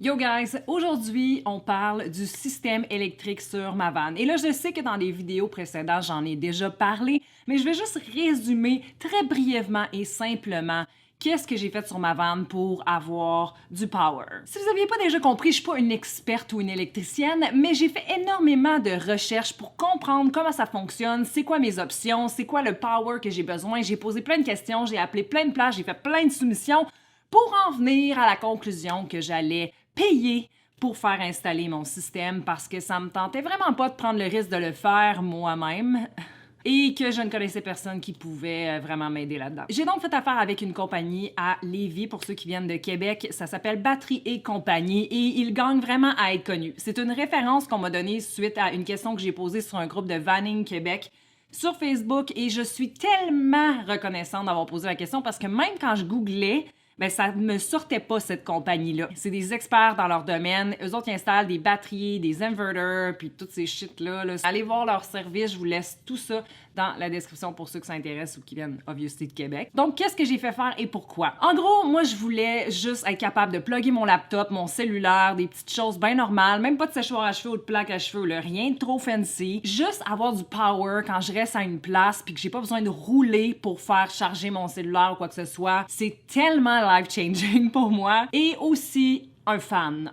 Yo guys, aujourd'hui on parle du système électrique sur ma vanne. Et là je sais que dans les vidéos précédentes j'en ai déjà parlé, mais je vais juste résumer très brièvement et simplement qu'est-ce que j'ai fait sur ma vanne pour avoir du power. Si vous n'aviez pas déjà compris, je suis pas une experte ou une électricienne, mais j'ai fait énormément de recherches pour comprendre comment ça fonctionne, c'est quoi mes options, c'est quoi le power que j'ai besoin. J'ai posé plein de questions, j'ai appelé plein de places, j'ai fait plein de soumissions pour en venir à la conclusion que j'allais payer pour faire installer mon système parce que ça me tentait vraiment pas de prendre le risque de le faire moi-même et que je ne connaissais personne qui pouvait vraiment m'aider là-dedans. J'ai donc fait affaire avec une compagnie à Lévis, pour ceux qui viennent de Québec. Ça s'appelle Batterie et compagnie et ils gagnent vraiment à être connus. C'est une référence qu'on m'a donnée suite à une question que j'ai posée sur un groupe de Vanning Québec sur Facebook et je suis tellement reconnaissante d'avoir posé la question parce que même quand je googlais, ben ça me sortait pas cette compagnie-là. C'est des experts dans leur domaine. Eux autres, ils installent des batteries, des inverters, puis toutes ces shit-là. Allez voir leur service, je vous laisse tout ça dans la description pour ceux qui s'intéressent ou qui viennent, obviously, de Québec. Donc, qu'est-ce que j'ai fait faire et pourquoi? En gros, moi, je voulais juste être capable de plugger mon laptop, mon cellulaire, des petites choses bien normales, même pas de séchoir à cheveux ou de plaque à cheveux, là, rien de trop fancy. Juste avoir du power quand je reste à une place puis que j'ai pas besoin de rouler pour faire charger mon cellulaire ou quoi que ce soit. C'est tellement life-changing pour moi. Et aussi, un fan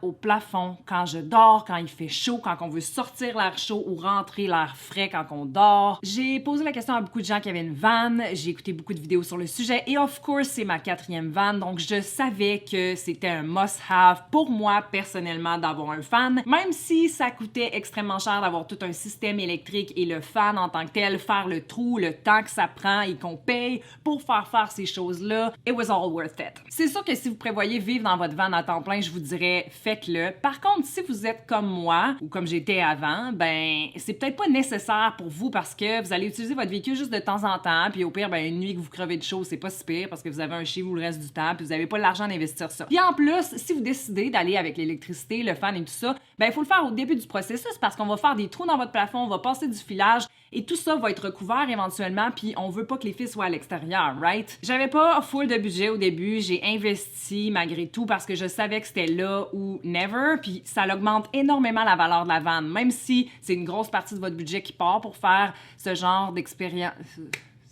au plafond quand je dors, quand il fait chaud, quand on veut sortir l'air chaud ou rentrer l'air frais quand on dort. J'ai posé la question à beaucoup de gens qui avaient une vanne, j'ai écouté beaucoup de vidéos sur le sujet et of course c'est ma 4e vanne, donc je savais que c'était un must-have pour moi personnellement d'avoir un fan, même si ça coûtait extrêmement cher d'avoir tout un système électrique et le fan en tant que tel, faire le trou, le temps que ça prend et qu'on paye pour faire ces choses-là, it was all worth it. C'est sûr que si vous prévoyez vivre dans votre van à temps plein, je vous dirais faites-le. Par contre, si vous êtes comme moi ou comme j'étais avant, ben c'est peut-être pas nécessaire pour vous parce que vous allez utiliser votre véhicule juste de temps en temps, puis au pire, ben une nuit que vous crevez de chaud, c'est pas si pire parce que vous avez un chez vous le reste du temps, puis vous avez pas l'argent d'investir ça. Puis en plus, si vous décidez d'aller avec l'électricité, le fan et tout ça, ben il faut le faire au début du processus parce qu'on va faire des trous dans votre plafond, on va passer du filage et tout ça va être recouvert éventuellement, puis on veut pas que les fils soient à l'extérieur, right? J'avais pas full de budget au début, j'ai investi malgré tout parce que je savais que c'était là ou never, puis ça augmente énormément la valeur de la vanne, même si c'est une grosse partie de votre budget qui part pour faire ce genre d'expérience.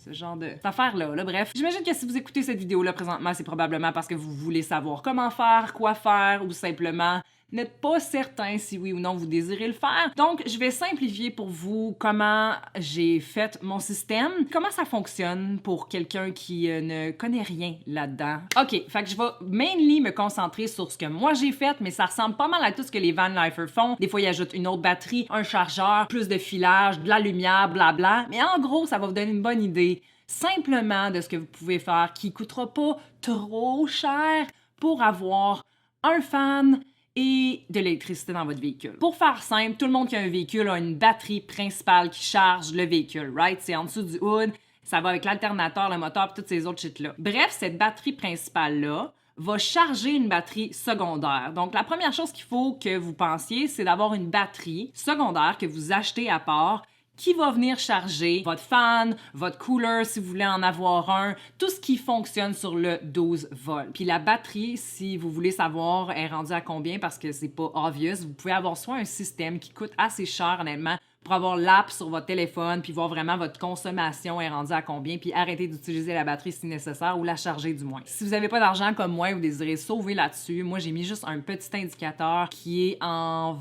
Ce genre d'affaires-là. Bref, j'imagine que si vous écoutez cette vidéo-là présentement, c'est probablement parce que vous voulez savoir comment faire, quoi faire, ou simplement n'êtes pas certain si oui ou non vous désirez le faire. Donc, je vais simplifier pour vous comment j'ai fait mon système, comment ça fonctionne pour quelqu'un qui ne connaît rien là-dedans. OK, fait que je vais mainly me concentrer sur ce que moi j'ai fait, mais ça ressemble pas mal à tout ce que les van lifers font. Des fois, ils ajoutent une autre batterie, un chargeur, plus de filage, de la lumière, blabla. Mais en gros, ça va vous donner une bonne idée simplement de ce que vous pouvez faire qui coûtera pas trop cher pour avoir un fan et de l'électricité dans votre véhicule. Pour faire simple, tout le monde qui a un véhicule a une batterie principale qui charge le véhicule, right? C'est en dessous du hood, ça va avec l'alternateur, le moteur, et toutes ces autres shit-là. Bref, cette batterie principale-là va charger une batterie secondaire. Donc, la première chose qu'il faut que vous pensiez, c'est d'avoir une batterie secondaire que vous achetez à part qui va venir charger votre fan, votre cooler si vous voulez en avoir un, tout ce qui fonctionne sur le 12 volts. Puis la batterie, si vous voulez savoir, est rendue à combien parce que c'est pas obvious, vous pouvez avoir soit un système qui coûte assez cher honnêtement pour avoir l'app sur votre téléphone puis voir vraiment votre consommation est rendue à combien puis arrêter d'utiliser la batterie si nécessaire ou la charger du moins. Si vous n'avez pas d'argent comme moi et vous désirez sauver là-dessus, moi j'ai mis juste un petit indicateur qui est en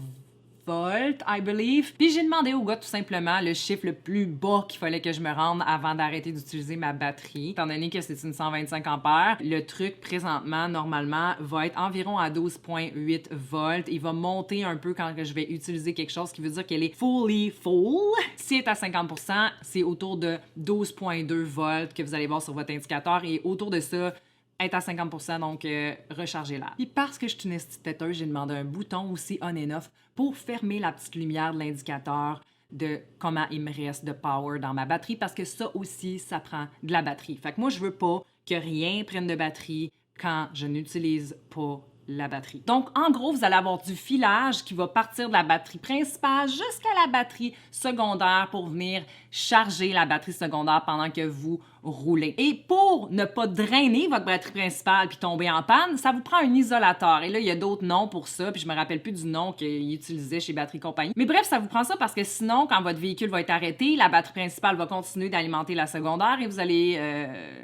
volt, I believe. Puis j'ai demandé au gars tout simplement le chiffre le plus bas qu'il fallait que je me rende avant d'arrêter d'utiliser ma batterie. Étant donné que c'est une 125 ampères, le truc présentement, normalement, va être environ à 12.8 volts. Il va monter un peu quand je vais utiliser quelque chose, ce qui veut dire qu'elle est fully full. Si elle est à 50%, c'est autour de 12.2 volts que vous allez voir sur votre indicateur et autour de ça, être à 50%, donc rechargez-la. Puis parce que je suis une petite têteuse, j'ai demandé un bouton aussi on and off pour fermer la petite lumière de l'indicateur de comment il me reste de power dans ma batterie parce que ça aussi, ça prend de la batterie. Fait que moi, je veux pas que rien prenne de batterie quand je n'utilise pas la batterie. Donc, en gros, vous allez avoir du filage qui va partir de la batterie principale jusqu'à la batterie secondaire pour venir charger la batterie secondaire pendant que vous rouler. Et pour ne pas drainer votre batterie principale puis tomber en panne, ça vous prend un isolateur. Et là, il y a d'autres noms pour ça, puis je me rappelle plus du nom qu'ils utilisaient chez Batterie Compagnie. Mais bref, ça vous prend ça parce que sinon, quand votre véhicule va être arrêté, la batterie principale va continuer d'alimenter la secondaire et vous allez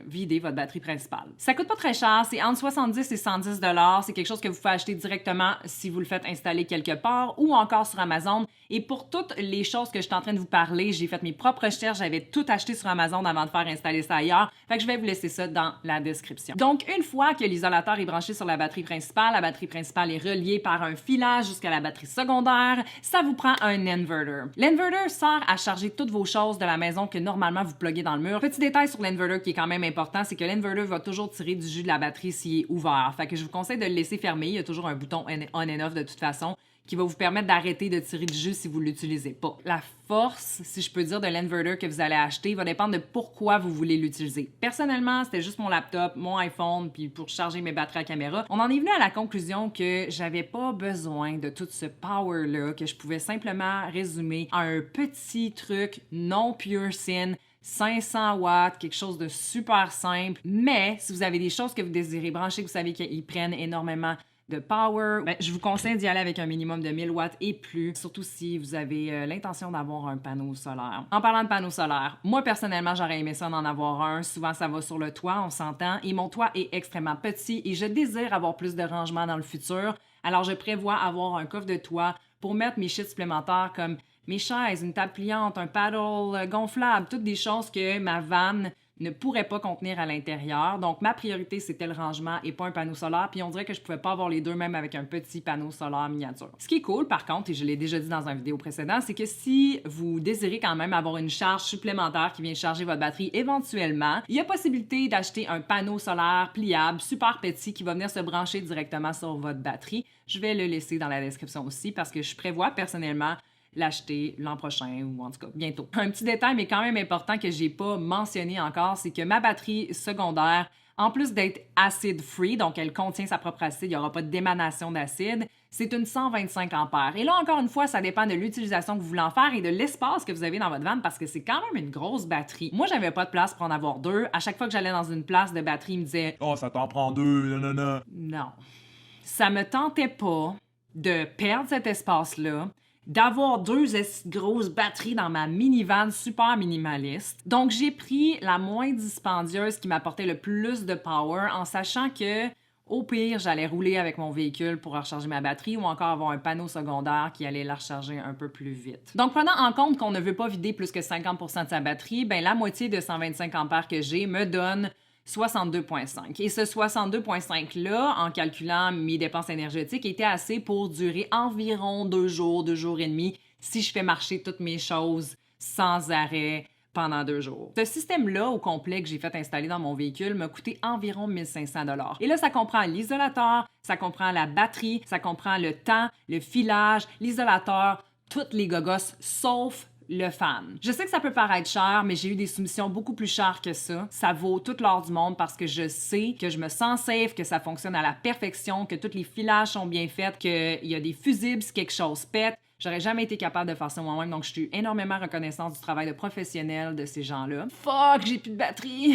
vider votre batterie principale. Ça coûte pas très cher, c'est entre 70 et 110 $. C'est quelque chose que vous pouvez acheter directement si vous le faites installer quelque part ou encore sur Amazon. Et pour toutes les choses que je suis en train de vous parler, j'ai fait mes propres recherches, j'avais tout acheté sur Amazon avant de faire installer ça ailleurs. Fait que je vais vous laisser ça dans la description. Donc, une fois que l'isolateur est branché sur la batterie principale est reliée par un filage jusqu'à la batterie secondaire, ça vous prend un inverter. L'inverter sert à charger toutes vos choses de la maison que normalement vous pluguez dans le mur. Petit détail sur l'inverter qui est quand même important, c'est que l'inverter va toujours tirer du jus de la batterie s'il est ouvert. Fait que je vous conseille de le laisser fermer. Il y a toujours un bouton on and off de toute façon qui va vous permettre d'arrêter de tirer du jus si vous ne l'utilisez pas. La force, si je peux dire, de l'inverter que vous allez acheter va dépendre de pourquoi vous voulez l'utiliser. Personnellement, c'était juste mon laptop, mon iPhone, puis pour charger mes batteries à caméra. On en est venu à la conclusion que j'avais pas besoin de tout ce power-là, que je pouvais simplement résumer à un petit truc non pure sin, 500 watts, quelque chose de super simple. Mais si vous avez des choses que vous désirez brancher, que vous savez qu'ils prennent énormément de power, je vous conseille d'y aller avec un minimum de 1000 watts et plus, surtout si vous avez l'intention d'avoir un panneau solaire. En parlant de panneau solaire, moi personnellement, j'aurais aimé ça d'en avoir un. Souvent, ça va sur le toit, on s'entend, et mon toit est extrêmement petit et je désire avoir plus de rangement dans le futur. Alors, je prévois avoir un coffre de toit pour mettre mes shit supplémentaires comme mes chaises, une table pliante, un paddle gonflable, toutes des choses que ma van ne pourrait pas contenir à l'intérieur. Donc, ma priorité, c'était le rangement et pas un panneau solaire. Puis, on dirait que je pouvais pas avoir les deux, même avec un petit panneau solaire miniature. Ce qui est cool, par contre, et je l'ai déjà dit dans une vidéo précédente, c'est que si vous désirez quand même avoir une charge supplémentaire qui vient charger votre batterie éventuellement, il y a possibilité d'acheter un panneau solaire pliable, super petit, qui va venir se brancher directement sur votre batterie. Je vais le laisser dans la description aussi parce que je prévois personnellement l'acheter l'an prochain ou en tout cas bientôt. Un petit détail, mais quand même important que j'ai pas mentionné encore, c'est que ma batterie secondaire, en plus d'être acid-free, donc elle contient sa propre acide, il n'y aura pas d'émanation d'acide, c'est une 125 ampères. Et là, encore une fois, ça dépend de l'utilisation que vous voulez en faire et de l'espace que vous avez dans votre van parce que c'est quand même une grosse batterie. Moi, j'avais pas de place pour en avoir deux. À chaque fois que j'allais dans une place de batterie, il me disait « Oh, ça t'en prend deux, non. » Non. Ça me tentait pas de perdre cet espace-là, d'avoir deux grosses batteries dans ma minivan super minimaliste. Donc, j'ai pris la moins dispendieuse qui m'apportait le plus de power en sachant que, au pire, j'allais rouler avec mon véhicule pour recharger ma batterie ou encore avoir un panneau secondaire qui allait la recharger un peu plus vite. Donc, prenant en compte qu'on ne veut pas vider plus que 50% de sa batterie, la moitié de 125 ampères que j'ai me donne 62,5. Et ce 62,5-là, en calculant mes dépenses énergétiques, était assez pour durer environ 2 jours et demi si je fais marcher toutes mes choses sans arrêt pendant 2 jours. Ce système-là, au complet, que j'ai fait installer dans mon véhicule, m'a coûté environ 1500 $. Et là, ça comprend l'isolateur, ça comprend la batterie, ça comprend le temps, le filage, l'isolateur, toutes les gogosses, sauf le fan. Je sais que ça peut paraître cher, mais j'ai eu des soumissions beaucoup plus chères que ça. Ça vaut tout l'or du monde parce que je sais que je me sens safe, que ça fonctionne à la perfection, que tous les filages sont bien faits, qu'il y a des fusibles si quelque chose pète. J'aurais jamais été capable de faire ça moi-même, donc je suis énormément reconnaissante du travail de professionnel de ces gens-là. Fuck, j'ai plus de batterie!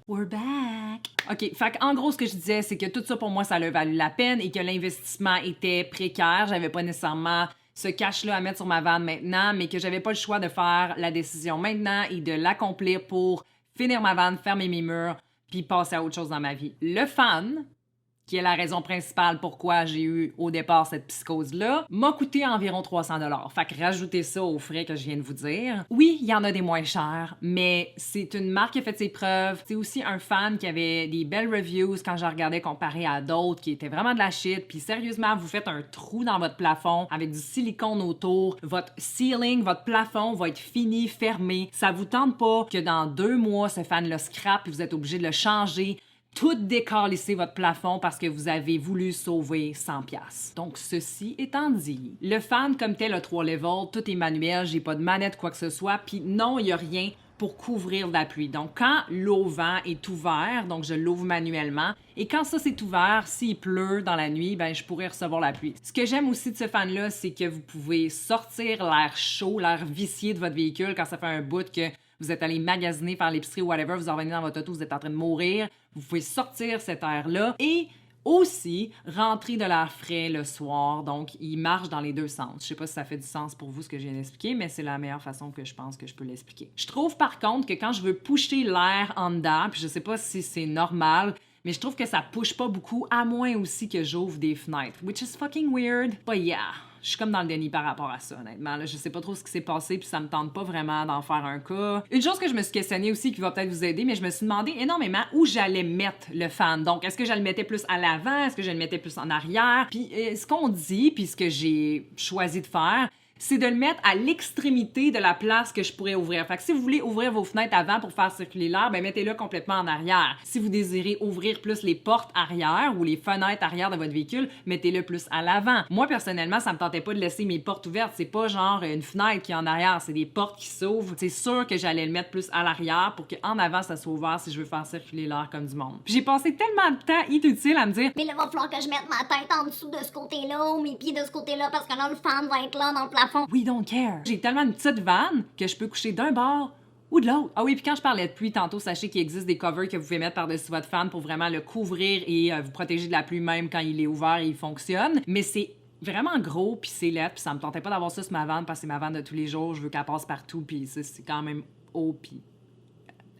We're back! OK, fait en gros, ce que je disais, c'est que tout ça, pour moi, ça a valu la peine et que l'investissement était précaire. J'avais pas nécessairement ce cash-là à mettre sur ma van maintenant, mais que j'avais pas le choix de faire la décision maintenant et de l'accomplir pour finir ma van, fermer mes murs, puis passer à autre chose dans ma vie. Le fan, qui est la raison principale pourquoi j'ai eu au départ cette psychose-là, m'a coûté environ 300 $. Fait que rajoutez ça aux frais que je viens de vous dire. Oui, il y en a des moins chers, mais c'est une marque qui a fait ses preuves. C'est aussi un fan qui avait des belles reviews quand je regardais comparé à d'autres qui étaient vraiment de la shit. Puis sérieusement, vous faites un trou dans votre plafond avec du silicone autour. Votre ceiling, votre plafond va être fini, fermé. Ça vous tente pas que dans 2 mois, ce fan-là scrape et vous êtes obligé de le changer. Tout décalisser votre plafond parce que vous avez voulu sauver 100$. Donc, ceci étant dit, le fan comme tel a 3 levels, tout est manuel, j'ai pas de manette, quoi que ce soit, puis non, il y a rien pour couvrir de la pluie. Donc, quand l'auvent est ouvert, donc je l'ouvre manuellement, et quand ça c'est ouvert, s'il pleut dans la nuit, je pourrais recevoir la pluie. Ce que j'aime aussi de ce fan-là, c'est que vous pouvez sortir l'air chaud, l'air vicié de votre véhicule quand ça fait un bout que vous êtes allé magasiner, faire l'épicerie ou whatever, vous revenez dans votre auto, vous êtes en train de mourir, vous pouvez sortir cet air-là et aussi rentrer de l'air frais le soir, donc il marche dans les deux sens. Je sais pas si ça fait du sens pour vous ce que je viens d'expliquer, mais c'est la meilleure façon que je pense que je peux l'expliquer. Je trouve par contre que quand je veux pusher l'air en dedans, puis je sais pas si c'est normal, mais je trouve que ça push pas beaucoup, à moins aussi que j'ouvre des fenêtres, which is fucking weird, but yeah. Je suis comme dans le déni par rapport à ça, honnêtement. Là, je sais pas trop ce qui s'est passé, puis ça me tente pas vraiment d'en faire un cas. Une chose que je me suis questionnée aussi, qui va peut-être vous aider, mais je me suis demandé énormément où j'allais mettre le fan. Donc, est-ce que je le mettais plus à l'avant? Est-ce que je le mettais plus en arrière? Puis, ce qu'on dit, puis ce que j'ai choisi de faire, c'est de le mettre à l'extrémité de la place que je pourrais ouvrir. Fait que si vous voulez ouvrir vos fenêtres avant pour faire circuler l'air, ben mettez-le complètement en arrière. Si vous désirez ouvrir plus les portes arrière ou les fenêtres arrière de votre véhicule, mettez-le plus à l'avant. Moi, personnellement, ça me tentait pas de laisser mes portes ouvertes. C'est pas genre une fenêtre qui est en arrière, c'est des portes qui s'ouvrent. C'est sûr que j'allais le mettre plus à l'arrière pour qu'en avant, ça soit ouvert si je veux faire circuler l'air comme du monde. Puis j'ai passé tellement de temps inutile à me dire mais là, va falloir que je mette ma tête en dessous de ce côté-là ou mes pieds de ce côté-là parce que là, le fan va être là dans le plafond. We don't care. J'ai tellement une petite vanne que je peux coucher d'un bord ou de l'autre. Ah oui, puis quand je parlais de pluie tantôt, sachez qu'il existe des covers que vous pouvez mettre par-dessus votre fan pour vraiment le couvrir et vous protéger de la pluie même quand il est ouvert et il fonctionne. Mais c'est vraiment gros, puis c'est laid, puis ça me tentait pas d'avoir ça sur ma vanne parce que c'est ma vanne de tous les jours, je veux qu'elle passe partout, puis c'est quand même haut, puis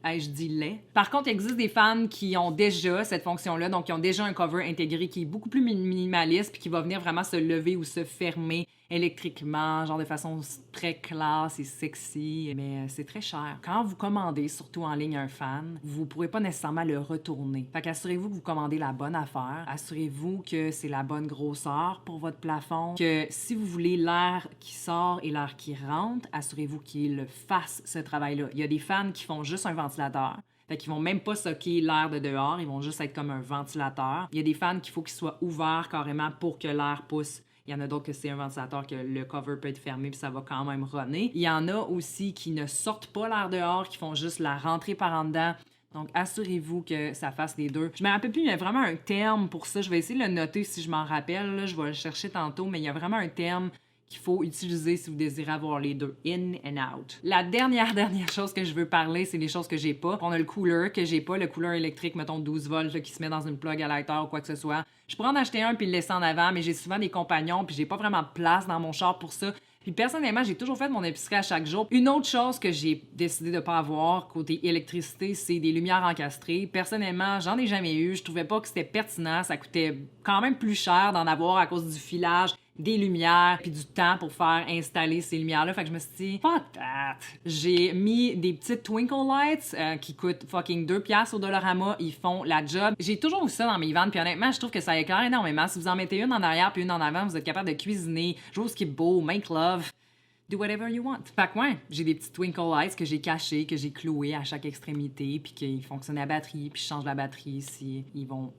je dis laid. Par contre, il existe des fans qui ont déjà cette fonction-là, donc qui ont déjà un cover intégré qui est beaucoup plus minimaliste puis qui va venir vraiment se lever ou se fermer électriquement, genre de façon très classe et sexy, mais c'est très cher. Quand vous commandez, surtout en ligne, un fan, vous pourrez pas nécessairement le retourner. Fait qu'assurez-vous que vous commandez la bonne affaire, assurez-vous que c'est la bonne grosseur pour votre plafond, que si vous voulez l'air qui sort et l'air qui rentre, assurez-vous qu'il fasse ce travail-là. Il y a des fans qui font juste un ventilateur. Fait qu'ils vont même pas socker l'air de dehors, ils vont juste être comme un ventilateur. Il y a des fans qu'il faut qu'ils soient ouverts carrément pour que l'air pousse. Il y en a d'autres que c'est un ventilateur que le cover peut être fermé puis ça va quand même runner. Il y en a aussi qui ne sortent pas l'air dehors, qui font juste la rentrée par en dedans. Donc, assurez-vous que ça fasse les deux. Je me rappelle plus, il y a vraiment un terme pour ça. Je vais essayer de le noter si je m'en rappelle. Là, je vais le chercher tantôt, mais il y a vraiment un terme qu'il faut utiliser si vous désirez avoir les deux, in and out. La dernière chose que je veux parler, c'est les choses que j'ai pas. On a le cooler que j'ai pas, le cooler électrique, mettons 12 volts, là, qui se met dans une plug à lighter ou quoi que ce soit. Je pourrais en acheter un puis le laisser en avant, mais j'ai souvent des compagnons puis j'ai pas vraiment de place dans mon char pour ça. Puis personnellement, j'ai toujours fait mon épicerie à chaque jour. Une autre chose que j'ai décidé de pas avoir côté électricité, c'est des lumières encastrées. Personnellement, j'en ai jamais eu. Je trouvais pas que c'était pertinent. Ça coûtait quand même plus cher d'en avoir à cause du filage, des lumières, puis du temps pour faire installer ces lumières-là. Fait que je me suis dit, fuck that! J'ai mis des petites Twinkle Lights qui coûtent fucking 2$ au Dollarama. Ils font la job. J'ai toujours eu ça dans mes vannes, puis honnêtement, je trouve que ça éclaire énormément. Si vous en mettez une en arrière puis une en avant, vous êtes capable de cuisiner, jouer au skip beau, make love. Do whatever you want. Fait que ouais, j'ai des petits Twinkle Lights que j'ai cachés, que j'ai cloués à chaque extrémité, puis qui fonctionnent à batterie, puis je change la batterie si ils vont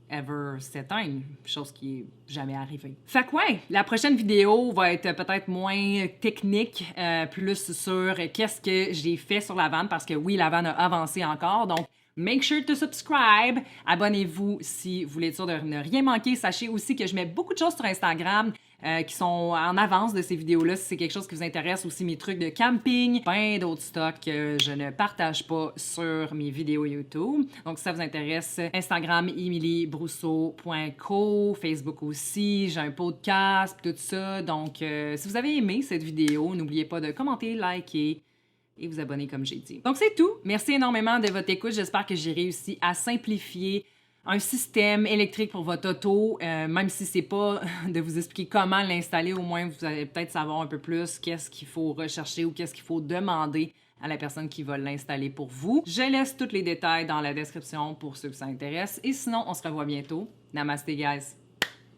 ever s'éteindre, chose qui est jamais arrivée. Fait que ouais, la prochaine vidéo va être peut-être moins technique, plus sur qu'est-ce que j'ai fait sur la vanne, parce que oui, la vanne a avancé encore, donc make sure to subscribe. Abonnez-vous si vous voulez être sûr de ne rien manquer. Sachez aussi que je mets beaucoup de choses sur Instagram qui sont en avance de ces vidéos-là. Si c'est quelque chose qui vous intéresse, aussi mes trucs de camping, plein d'autres stocks que je ne partage pas sur mes vidéos YouTube. Donc, si ça vous intéresse, Instagram, emilybrousseau.co, Facebook aussi, j'ai un podcast, tout ça. Donc, si vous avez aimé cette vidéo, n'oubliez pas de commenter, liker et vous abonner comme j'ai dit. Donc, c'est tout. Merci énormément de votre écoute. J'espère que j'ai réussi à simplifier un système électrique pour votre auto, même si c'est pas de vous expliquer comment l'installer, au moins vous allez peut-être savoir un peu plus qu'est-ce qu'il faut rechercher ou qu'est-ce qu'il faut demander à la personne qui va l'installer pour vous. Je laisse tous les détails dans la description pour ceux que ça intéresse. Et sinon, on se revoit bientôt. Namaste, guys!